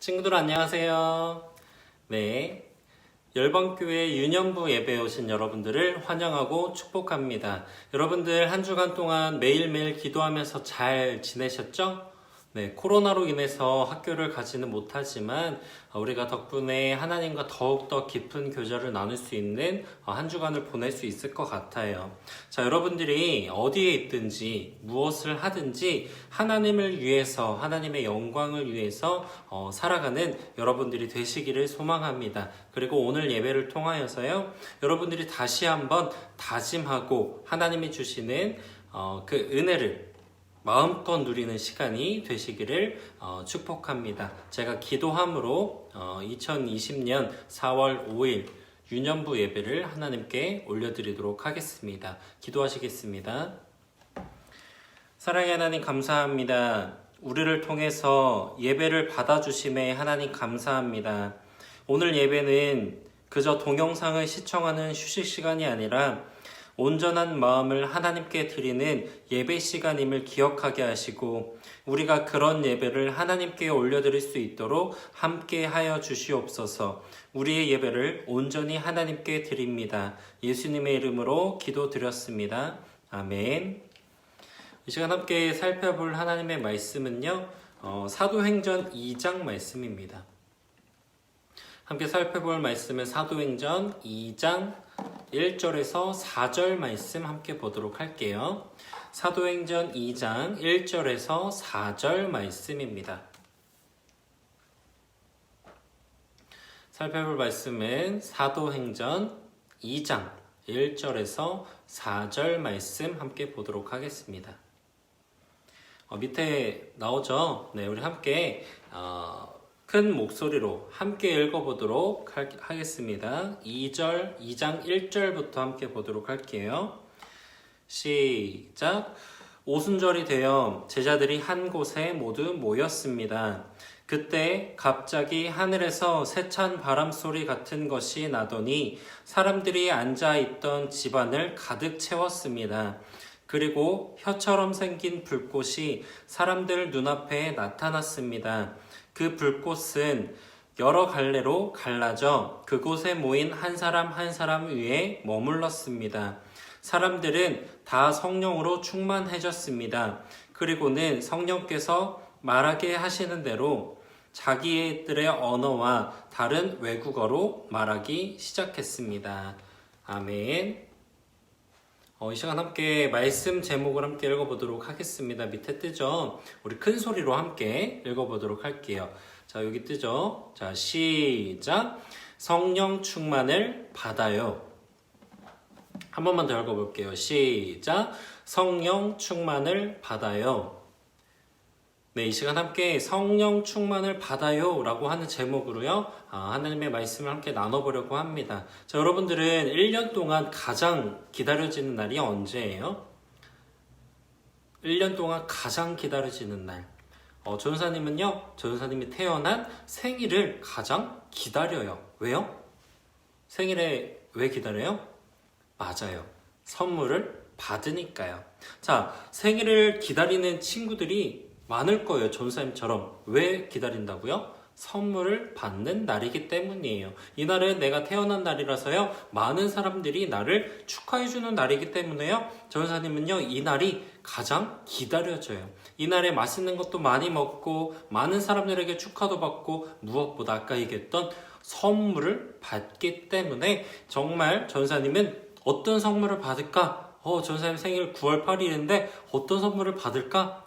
친구들 안녕하세요. 네, 열방교회 유년부 예배에 오신 여러분들을 환영하고 축복합니다. 여러분들 한 주간 동안 매일매일 기도하면서 잘 지내셨죠? 네, 코로나로 인해서 학교를 가지는 못하지만 우리가 덕분에 하나님과 더욱더 깊은 교제를 나눌 수 있는 한 주간을 보낼 수 있을 것 같아요. 자, 여러분들이 어디에 있든지 무엇을 하든지 하나님을 위해서, 하나님의 영광을 위해서 살아가는 여러분들이 되시기를 소망합니다. 그리고 오늘 예배를 통하여서요, 여러분들이 다시 한번 다짐하고 하나님이 주시는 그 은혜를 마음껏 누리는 시간이 되시기를 축복합니다. 제가 기도함으로 2020년 4월 5일 유년부 예배를 하나님께 올려드리도록 하겠습니다. 기도하시겠습니다. 사랑의 하나님 감사합니다. 우리를 통해서 예배를 받아주심에 하나님 감사합니다. 오늘 예배는 그저 동영상을 시청하는 휴식 시간이 아니라 온전한 마음을 하나님께 드리는 예배 시간임을 기억하게 하시고 우리가 그런 예배를 하나님께 올려드릴 수 있도록 함께 하여 주시옵소서. 우리의 예배를 온전히 하나님께 드립니다. 예수님의 이름으로 기도드렸습니다. 아멘. 이 시간 함께 살펴볼 하나님의 말씀은요, 사도행전 2장 말씀입니다. 함께 살펴볼 말씀은 사도행전 2장 1절에서 4절 말씀 함께 보도록 할게요. 사도행전 2장 1절에서 4절 말씀입니다. 살펴볼 말씀은 사도행전 2장 1절에서 4절 말씀 함께 보도록 하겠습니다. 밑에 나오죠? 네, 우리 함께 큰 목소리로 함께 읽어보도록 하겠습니다. 2장 1절부터 함께 보도록 할게요. 시작. 오순절이 되어 제자들이 한 곳에 모두 모였습니다. 그때 갑자기 하늘에서 세찬 바람소리 같은 것이 나더니 사람들이 앉아있던 집안을 가득 채웠습니다. 그리고 혀처럼 생긴 불꽃이 사람들 눈앞에 나타났습니다. 그 불꽃은 여러 갈래로 갈라져 그곳에 모인 한 사람 한 사람 위에 머물렀습니다. 사람들은 다 성령으로 충만해졌습니다. 그리고는 성령께서 말하게 하시는 대로 자기들의 언어와 다른 외국어로 말하기 시작했습니다. 아멘. 이 시간 함께 말씀 제목을 함께 읽어보도록 하겠습니다. 밑에 뜨죠? 우리 큰 소리로 함께 읽어보도록 할게요. 자, 여기 뜨죠? 자, 시작. 성령 충만을 받아요. 한 번만 더 읽어볼게요. 시작. 성령 충만을 받아요. 네, 이 시간 함께 성령 충만을 받아요 라고 하는 제목으로요, 하나님의 말씀을 함께 나눠보려고 합니다. 자, 여러분들은 1년 동안 가장 기다려지는 날이 언제예요? 1년 동안 가장 기다려지는 날. 전사님은요, 전사님이 태어난 생일을 가장 기다려요. 왜요? 생일에 왜 기다려요? 맞아요. 선물을 받으니까요. 자, 생일을 기다리는 친구들이 많을 거예요. 전사님처럼. 왜 기다린다고요? 선물을 받는 날이기 때문이에요. 이날은 내가 태어난 날이라서요, 많은 사람들이 나를 축하해주는 날이기 때문에요, 전사님은요, 이 날이 가장 기다려져요. 이날에 맛있는 것도 많이 먹고 많은 사람들에게 축하도 받고 무엇보다 아까 얘기했던 선물을 받기 때문에 정말 전사님은 어떤 선물을 받을까? 전사님 생일 9월 8일인데 어떤 선물을 받을까?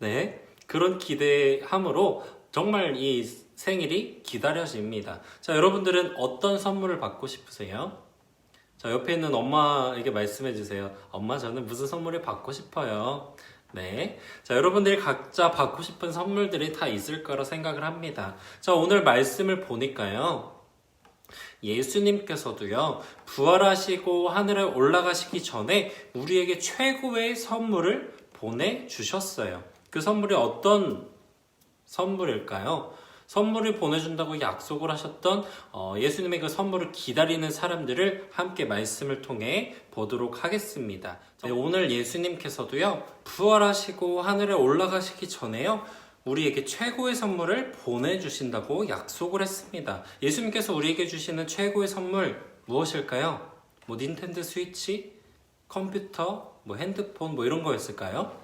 네, 그런 기대함으로 정말 이 생일이 기다려집니다. 자, 여러분들은 어떤 선물을 받고 싶으세요? 자, 옆에 있는 엄마에게 말씀해 주세요. 엄마, 저는 무슨 선물을 받고 싶어요? 네. 자, 여러분들이 각자 받고 싶은 선물들이 다 있을 거라 생각을 합니다. 자, 오늘 말씀을 보니까요, 예수님께서도요, 부활하시고 하늘에 올라가시기 전에 우리에게 최고의 선물을 보내주셨어요. 그 선물이 어떤 선물일까요? 선물을 보내준다고 약속을 하셨던 예수님의 그 선물을 기다리는 사람들을 함께 말씀을 통해 보도록 하겠습니다. 네, 오늘 예수님께서도요, 부활하시고 하늘에 올라가시기 전에요, 우리에게 최고의 선물을 보내주신다고 약속을 했습니다. 예수님께서 우리에게 주시는 최고의 선물 무엇일까요? 뭐 닌텐도 스위치, 컴퓨터, 뭐 핸드폰 뭐 이런 거였을까요?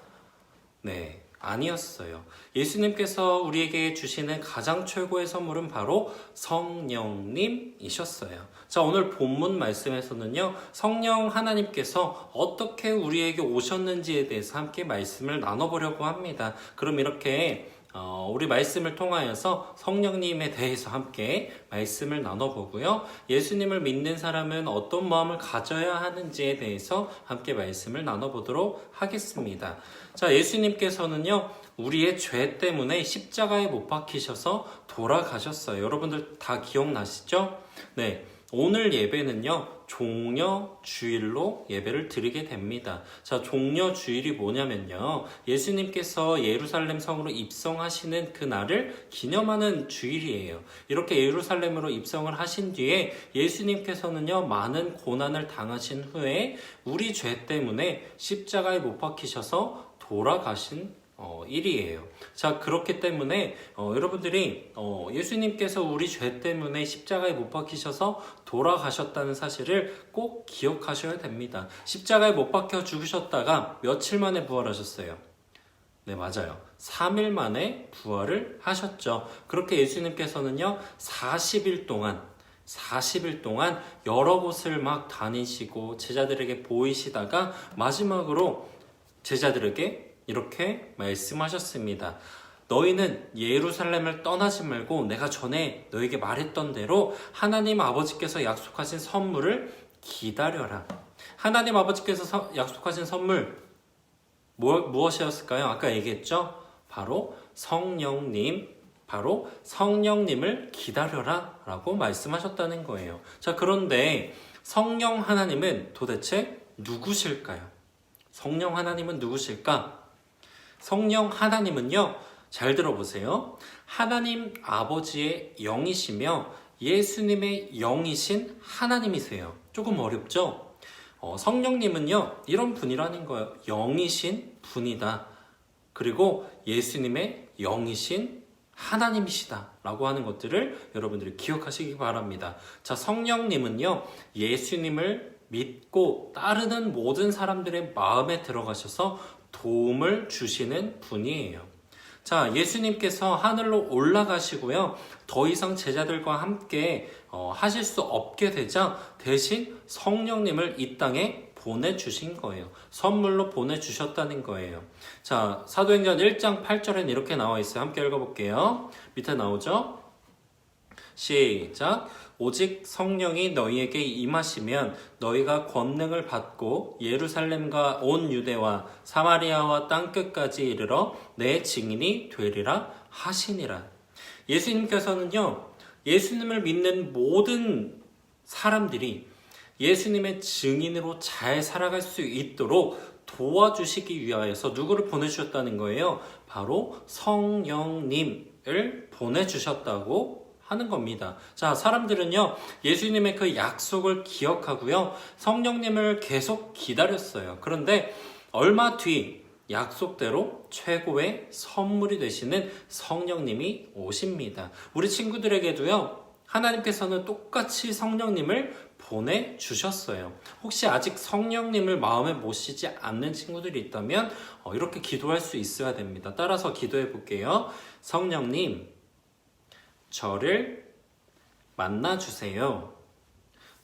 네, 아니었어요. 예수님께서 우리에게 주시는 가장 최고의 선물은 바로 성령님이셨어요. 자, 오늘 본문 말씀에서는요, 성령 하나님께서 어떻게 우리에게 오셨는지에 대해서 함께 말씀을 나눠보려고 합니다. 그럼 이렇게 우리 말씀을 통하여서 성령님에 대해서 함께 말씀을 나눠보고요. 예수님을 믿는 사람은 어떤 마음을 가져야 하는지에 대해서 함께 말씀을 나눠보도록 하겠습니다. 자, 예수님께서는요, 우리의 죄 때문에 십자가에 못 박히셔서 돌아가셨어요. 여러분들 다 기억나시죠? 네. 오늘 예배는요, 종려 주일로 예배를 드리게 됩니다. 자, 종려 주일이 뭐냐면요, 예수님께서 예루살렘 성으로 입성하시는 그날을 기념하는 주일이에요. 이렇게 예루살렘으로 입성을 하신 뒤에 예수님께서는요, 많은 고난을 당하신 후에 우리 죄 때문에 십자가에 못 박히셔서 돌아가신 일이에요. 자, 그렇기 때문에 여러분들이 예수님께서 우리 죄 때문에 십자가에 못 박히셔서 돌아가셨다는 사실을 꼭 기억하셔야 됩니다. 십자가에 못 박혀 죽으셨다가 며칠 만에 부활하셨어요. 네, 맞아요. 3일 만에 부활을 하셨죠. 그렇게 예수님께서는요, 40일 동안 여러 곳을 막 다니시고 제자들에게 보이시다가 마지막으로 제자들에게 이렇게 말씀하셨습니다. 너희는 예루살렘을 떠나지 말고 내가 전에 너에게 말했던 대로 하나님 아버지께서 약속하신 선물을 기다려라. 하나님 아버지께서 약속하신 선물 무엇이었을까요? 아까 얘기했죠? 바로 성령님을 기다려라 라고 말씀하셨다는 거예요. 자, 그런데 성령 하나님은 도대체 누구실까요? 성령 하나님은 누구실까? 성령 하나님은요, 잘 들어보세요. 하나님 아버지의 영이시며 예수님의 영이신 하나님이세요. 조금 어렵죠? 성령님은요, 이런 분이라는 거예요. 영이신 분이다. 그리고 예수님의 영이신 하나님이시다 라고 하는 것들을 여러분들이 기억하시기 바랍니다. 자, 성령님은요, 예수님을 믿고 따르는 모든 사람들의 마음에 들어가셔서 도움을 주시는 분이에요. 자, 예수님께서 하늘로 올라가시고요, 더 이상 제자들과 함께 하실 수 없게 되자 대신 성령님을 이 땅에 보내주신 거예요. 선물로 보내주셨다는 거예요. 자, 사도행전 1장 8절에는 이렇게 나와 있어요. 함께 읽어볼게요. 밑에 나오죠? 시작. 오직 성령이 너희에게 임하시면 너희가 권능을 받고 예루살렘과 온 유대와 사마리아와 땅끝까지 이르러 내 증인이 되리라 하시니라. 예수님께서는요, 예수님을 믿는 모든 사람들이 예수님의 증인으로 잘 살아갈 수 있도록 도와주시기 위하여서 누구를 보내주셨다는 거예요? 바로 성령님을 보내주셨다고 하는 겁니다. 자, 사람들은요, 예수님의 그 약속을 기억하고요, 성령님을 계속 기다렸어요. 그런데 얼마 뒤 약속대로 최고의 선물이 되시는 성령님이 오십니다. 우리 친구들에게도요, 하나님께서는 똑같이 성령님을 보내주셨어요. 혹시 아직 성령님을 마음에 모시지 않는 친구들이 있다면 이렇게 기도할 수 있어야 됩니다. 따라서 기도해 볼게요. 성령님, 저를 만나주세요.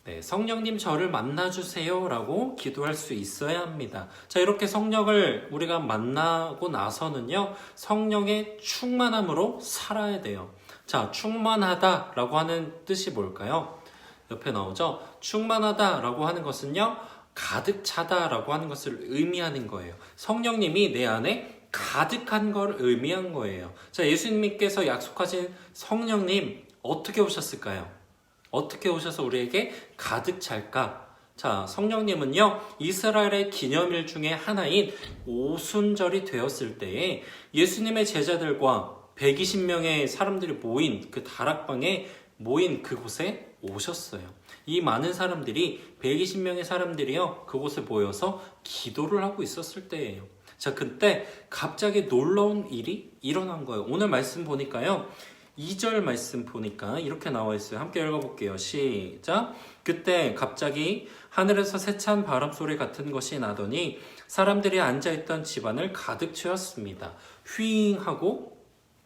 네, 성령님 저를 만나주세요 라고 기도할 수 있어야 합니다. 자, 이렇게 성령을 우리가 만나고 나서는요, 성령의 충만함으로 살아야 돼요. 자, 충만하다 라고 하는 뜻이 뭘까요? 옆에 나오죠? 충만하다 라고 하는 것은요, 가득 차다 라고 하는 것을 의미하는 거예요. 성령님이 내 안에 가득한 걸 의미한 거예요. 자, 예수님께서 약속하신 성령님 어떻게 오셨을까요? 어떻게 오셔서 우리에게 가득 찰까? 자, 성령님은요, 이스라엘의 기념일 중에 하나인 오순절이 되었을 때에 예수님의 제자들과 120명의 사람들이 모인 그 다락방에 모인 그곳에 오셨어요. 이 많은 사람들이 120명의 사람들이요, 그곳에 모여서 기도를 하고 있었을 때예요. 자, 그때 갑자기 놀라운 일이 일어난 거예요. 오늘 말씀 보니까요. 2절 말씀 보니까 이렇게 나와 있어요. 함께 읽어볼게요. 시작. 그때 갑자기 하늘에서 세찬 바람 소리 같은 것이 나더니 사람들이 앉아있던 집안을 가득 채웠습니다. 휘잉 하고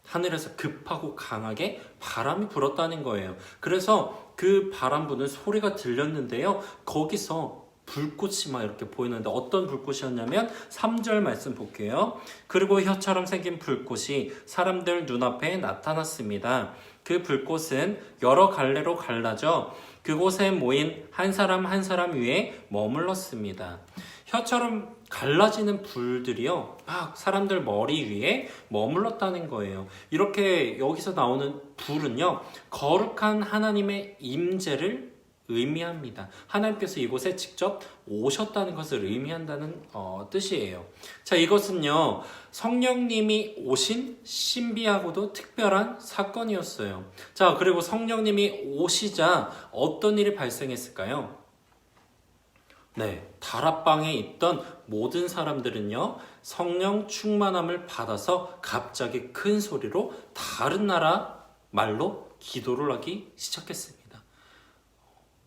하늘에서 급하고 강하게 바람이 불었다는 거예요. 그래서 그 바람 부는 소리가 들렸는데요. 거기서 불꽃이 막 이렇게 보이는데 어떤 불꽃이었냐면 3절 말씀 볼게요. 그리고 혀처럼 생긴 불꽃이 사람들 눈앞에 나타났습니다. 그 불꽃은 여러 갈래로 갈라져 그곳에 모인 한 사람 한 사람 위에 머물렀습니다. 혀처럼 갈라지는 불들이요, 막 사람들 머리 위에 머물렀다는 거예요. 이렇게 여기서 나오는 불은요, 거룩한 하나님의 임재를 의미합니다. 하나님께서 이곳에 직접 오셨다는 것을 의미한다는 뜻이에요. 자, 이것은요, 성령님이 오신 신비하고도 특별한 사건이었어요. 자, 그리고 성령님이 오시자 어떤 일이 발생했을까요? 네, 다락방에 있던 모든 사람들은요, 성령 충만함을 받아서 갑자기 큰 소리로 다른 나라 말로 기도를 하기 시작했습니다.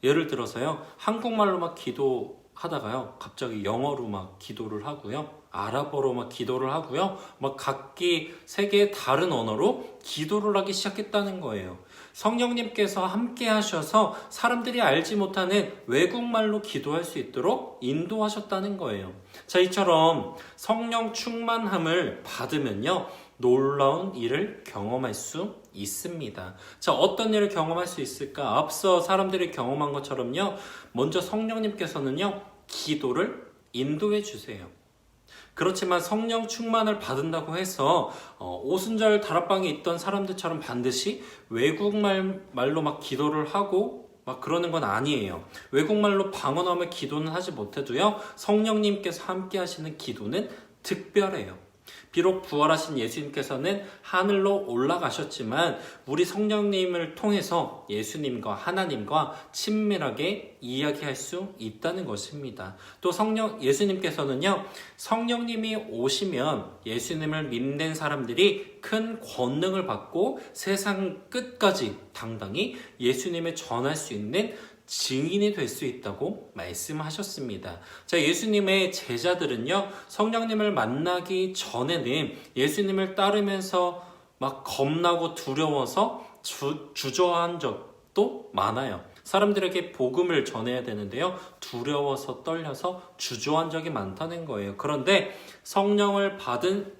예를 들어서요, 한국말로 막 기도하다가요, 갑자기 영어로 막 기도를 하고요, 아랍어로 막 기도를 하고요, 막 각기 세계의 다른 언어로 기도를 하기 시작했다는 거예요. 성령님께서 함께 하셔서 사람들이 알지 못하는 외국말로 기도할 수 있도록 인도하셨다는 거예요. 자, 이처럼 성령 충만함을 받으면요, 놀라운 일을 경험할 수 있습니다. 자, 어떤 일을 경험할 수 있을까? 앞서 사람들이 경험한 것처럼요, 먼저 성령님께서는요, 기도를 인도해 주세요. 그렇지만 성령 충만을 받는다고 해서 오순절 다락방에 있던 사람들처럼 반드시 외국말로 막 기도를 하고 막 그러는 건 아니에요. 외국말로 방언하며 기도는 하지 못해도요, 성령님께서 함께 하시는 기도는 특별해요. 비록 부활하신 예수님께서는 하늘로 올라가셨지만 우리 성령님을 통해서 예수님과 하나님과 친밀하게 이야기할 수 있다는 것입니다. 또 예수님께서는요, 성령님이 오시면 예수님을 믿는 사람들이 큰 권능을 받고 세상 끝까지 당당히 예수님을 전할 수 있는 증인이 될 수 있다고 말씀하셨습니다. 자, 예수님의 제자들은요, 성령님을 만나기 전에는 예수님을 따르면서 막 겁나고 두려워서 주저한 적도 많아요. 사람들에게 복음을 전해야 되는데요, 두려워서 떨려서 주저한 적이 많다는 거예요. 그런데 성령을 받은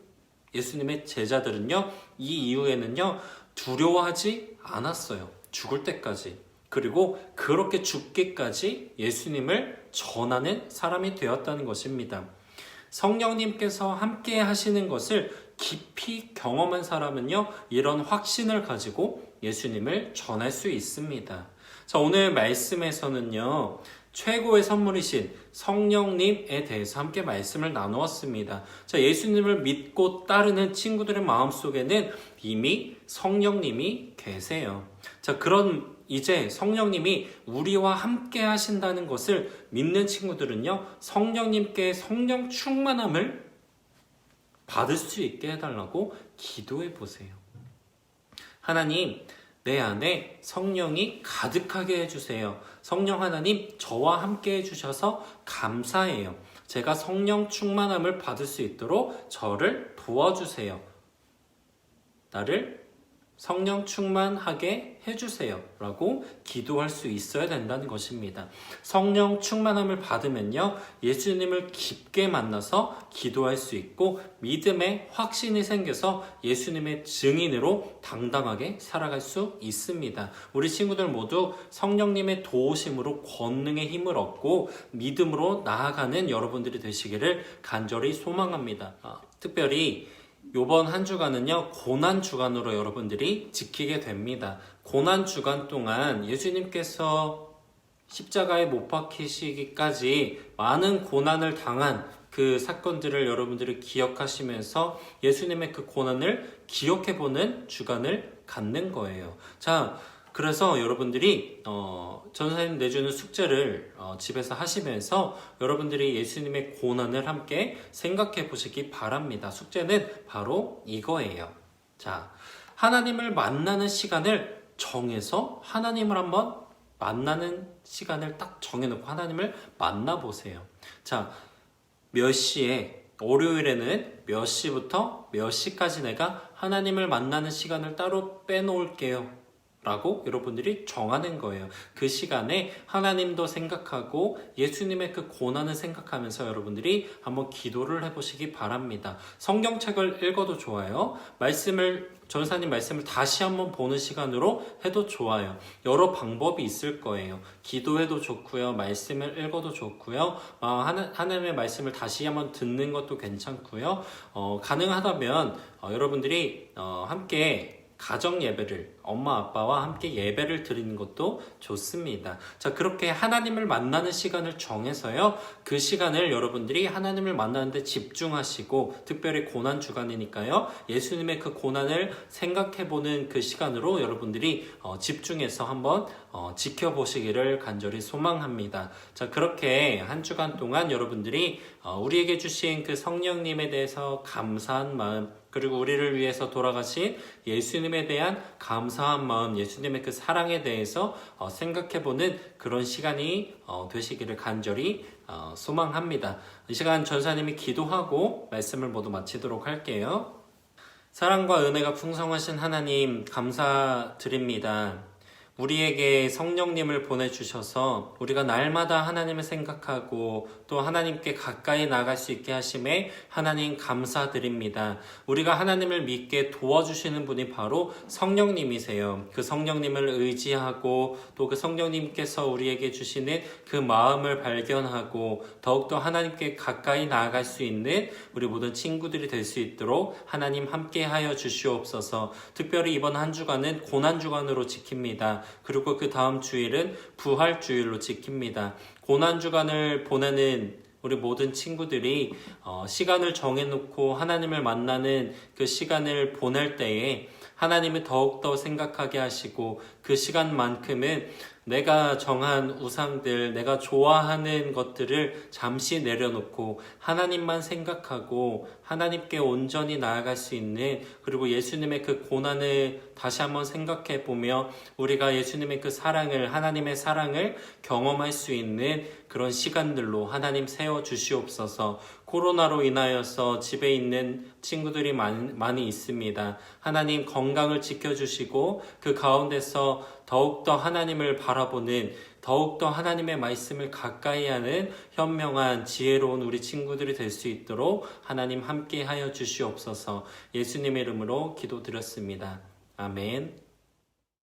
예수님의 제자들은요, 이 이후에는요, 두려워하지 않았어요. 죽을 때까지. 그리고 그렇게 죽기까지 예수님을 전하는 사람이 되었다는 것입니다. 성령님께서 함께 하시는 것을 깊이 경험한 사람은요, 이런 확신을 가지고 예수님을 전할 수 있습니다. 자, 오늘 말씀에서는요, 최고의 선물이신 성령님에 대해서 함께 말씀을 나누었습니다. 자, 예수님을 믿고 따르는 친구들의 마음속에는 이미 성령님이 계세요. 자, 이제 성령님이 우리와 함께 하신다는 것을 믿는 친구들은요, 성령님께 성령 충만함을 받을 수 있게 해달라고 기도해 보세요. 하나님, 내 안에 성령이 가득하게 해주세요. 성령 하나님, 저와 함께 해주셔서 감사해요. 제가 성령 충만함을 받을 수 있도록 저를 도와주세요. 나를 성령 충만하게 해주세요 라고 기도할 수 있어야 된다는 것입니다. 성령 충만함을 받으면요, 예수님을 깊게 만나서 기도할 수 있고 믿음의 확신이 생겨서 예수님의 증인으로 당당하게 살아갈 수 있습니다. 우리 친구들 모두 성령님의 도우심으로 권능의 힘을 얻고 믿음으로 나아가는 여러분들이 되시기를 간절히 소망합니다. 특별히 요번 한 주간은요, 고난 주간으로 여러분들이 지키게 됩니다. 고난 주간 동안 예수님께서 십자가에 못 박히시기까지 많은 고난을 당한 그 사건들을 여러분들이 기억하시면서 예수님의 그 고난을 기억해보는 주간을 갖는 거예요. 자, 그래서 여러분들이 전사님 내주는 숙제를 집에서 하시면서 여러분들이 예수님의 고난을 함께 생각해 보시기 바랍니다. 숙제는 바로 이거예요. 자, 하나님을 만나는 시간을 정해서 하나님을 한번 만나는 시간을 딱 정해놓고 하나님을 만나보세요. 자, 몇 시에, 월요일에는 몇 시부터 몇 시까지 내가 하나님을 만나는 시간을 따로 빼놓을게요. 라고 여러분들이 정하는 거예요. 그 시간에 하나님도 생각하고 예수님의 그 고난을 생각하면서 여러분들이 한번 기도를 해보시기 바랍니다. 성경책을 읽어도 좋아요. 전사님 말씀을 다시 한번 보는 시간으로 해도 좋아요. 여러 방법이 있을 거예요. 기도해도 좋고요. 말씀을 읽어도 좋고요. 하나님의 말씀을 다시 한번 듣는 것도 괜찮고요. 가능하다면 여러분들이 함께 가정 예배를 엄마 아빠와 함께 예배를 드리는 것도 좋습니다. 자, 그렇게 하나님을 만나는 시간을 정해서요. 그 시간을 여러분들이 하나님을 만나는데 집중하시고, 특별히 고난 주간이니까요. 예수님의 그 고난을 생각해보는 그 시간으로 여러분들이 집중해서 한번 지켜보시기를 간절히 소망합니다. 자, 그렇게 한 주간 동안 여러분들이 우리에게 주신 그 성령님에 대해서 감사한 마음, 그리고 우리를 위해서 돌아가신 예수님에 대한 감사한 마음, 예수님의 그 사랑에 대해서 생각해보는 그런 시간이 되시기를 간절히 소망합니다. 이 시간 전사님이 기도하고 말씀을 모두 마치도록 할게요. 사랑과 은혜가 풍성하신 하나님 감사드립니다. 우리에게 성령님을 보내주셔서 우리가 날마다 하나님을 생각하고 또 하나님께 가까이 나갈 수 있게 하심에 하나님 감사드립니다. 우리가 하나님을 믿게 도와주시는 분이 바로 성령님이세요. 그 성령님을 의지하고 또 그 성령님께서 우리에게 주시는 그 마음을 발견하고 더욱더 하나님께 가까이 나아갈 수 있는 우리 모든 친구들이 될 수 있도록 하나님 함께하여 주시옵소서. 특별히 이번 한 주간은 고난주간으로 지킵니다. 그리고 그 다음 주일은 부활주일로 지킵니다. 고난주간을 보내는 우리 모든 친구들이 시간을 정해놓고 하나님을 만나는 그 시간을 보낼 때에 하나님을 더욱더 생각하게 하시고 그 시간만큼은 내가 정한 우상들, 내가 좋아하는 것들을 잠시 내려놓고 하나님만 생각하고 하나님께 온전히 나아갈 수 있는, 그리고 예수님의 그 고난을 다시 한번 생각해 보며 우리가 예수님의 그 사랑을, 하나님의 사랑을 경험할 수 있는 그런 시간들로 하나님 세워 주시옵소서. 코로나로 인하여서 집에 있는 친구들이 많이 있습니다. 하나님 건강을 지켜주시고 그 가운데서 더욱더 하나님을 바라보는, 더욱더 하나님의 말씀을 가까이 하는 현명한 지혜로운 우리 친구들이 될 수 있도록 하나님 함께 하여 주시옵소서. 예수님의 이름으로 기도드렸습니다. 아멘.